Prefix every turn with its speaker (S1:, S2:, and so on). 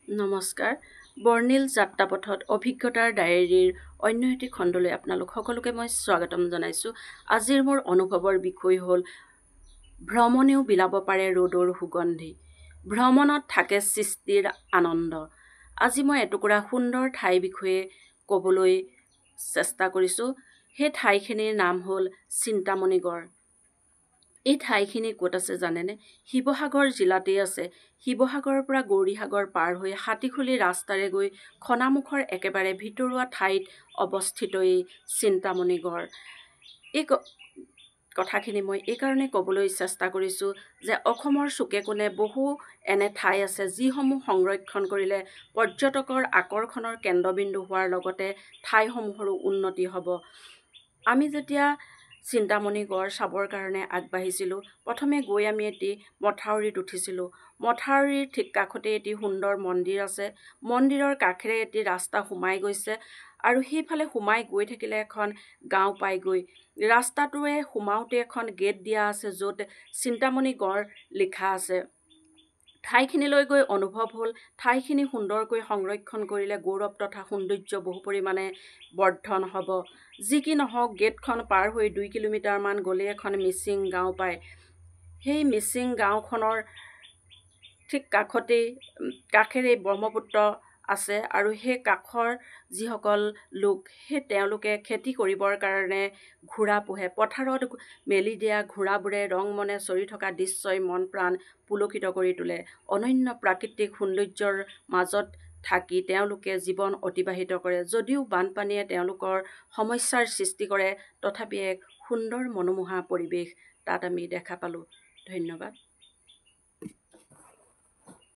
S1: নমস্কাৰ। বৰ্ণিল যাত্ৰাপথত অভিজ্ঞতাৰ ডায়েৰীৰ অন্য এটি খণ্ডলৈ আপোনালোক সকলোকে মই স্বাগতম জনাইছোঁ। আজিৰ মোৰ অনুভৱৰ বিষয় হ'ল ভ্ৰমণেও বিলাব পাৰে ৰ'দৰ সুগন্ধি। ভ্ৰমণত থাকে সৃষ্টিৰ আনন্দ। আজি মই এটুকুৰা সুন্দৰ ঠাইৰ বিষয়ে ক'বলৈ চেষ্টা কৰিছোঁ। সেই ঠাইখিনিৰ নাম হ'ল চিন্তামণিগড়। এই ঠাইখিনি ক'ত আছে জানেনে? শিৱসাগৰ জিলাতেই আছে। শিৱসাগৰৰ পৰা গৌৰীসাগৰ পাৰ হৈ হাতীখুলি ৰাস্তাৰে গৈ খনামুখৰ একেবাৰে ভিতৰুৱা ঠাইত অৱস্থিত এই চিন্তামণিগড়। এই কথাখিনি মই এইকাৰণে ক'বলৈ চেষ্টা কৰিছোঁ যে অসমৰ চুকে কোণে বহু এনে ঠাই আছে যিসমূহ সংৰক্ষণ কৰিলে পৰ্যটকৰ আকৰ্ষণৰ কেন্দ্ৰবিন্দু হোৱাৰ লগতে ঠাইসমূহৰো উন্নতি হ'ব। আমি যেতিয়া চিন্তামণিগড় চাবৰ কাৰণে আগবাঢ়িছিলোঁ, প্ৰথমে গৈ আমি এটি মথাউৰিত উঠিছিলোঁ। মথাউৰিৰ ঠিক কাষতে এটি সুন্দৰ মন্দিৰ আছে। মন্দিৰৰ কাষেৰে এটি ৰাস্তা সোমাই গৈছে আৰু সেইফালে সোমাই গৈ থাকিলে এখন গাঁও পাইগৈ। ৰাস্তাটোৱে সোমাওঁতে এখন গেট দিয়া আছে য'ত চিন্তামণিগড় লিখা আছে। ঠাইখিনিলৈ গৈ অনুভৱ হ'ল ঠাইখিনি সুন্দৰকৈ সংৰক্ষণ কৰিলে গৌৰৱ তথা সৌন্দৰ্য বহু পৰিমাণে বৰ্ধন হ'ব। যি কি নহওক, গেটখন পাৰ হৈ 2 কিলোমিটাৰমান গ'লে এখন মিচিং গাঁও পায়। সেই মিচিং গাঁওখনৰ ঠিক কাষেৰে ব্ৰহ্মপুত্ৰ আছে আৰু সেই কাষৰ যিসকল লোক তেওঁলোকে খেতি কৰিবৰ কাৰণে ঘোঁৰা পোহে। পথাৰত মেলি দিয়া ঘোঁৰাবোৰে ৰংমনে চৰি থকা দৃশ্যই মন প্ৰাণ পুলকিত কৰি তোলে। অনন্য প্ৰাকৃতিক সৌন্দৰ্যৰ মাজত থাকি তেওঁলোকে জীৱন অতিবাহিত কৰে। যদিও বানপানীয়ে তেওঁলোকৰ সমস্যাৰ সৃষ্টি কৰে, তথাপি এক সুন্দৰ মনোমোহা পৰিৱেশ তাত আমি দেখা পালোঁ। ধন্যবাদ।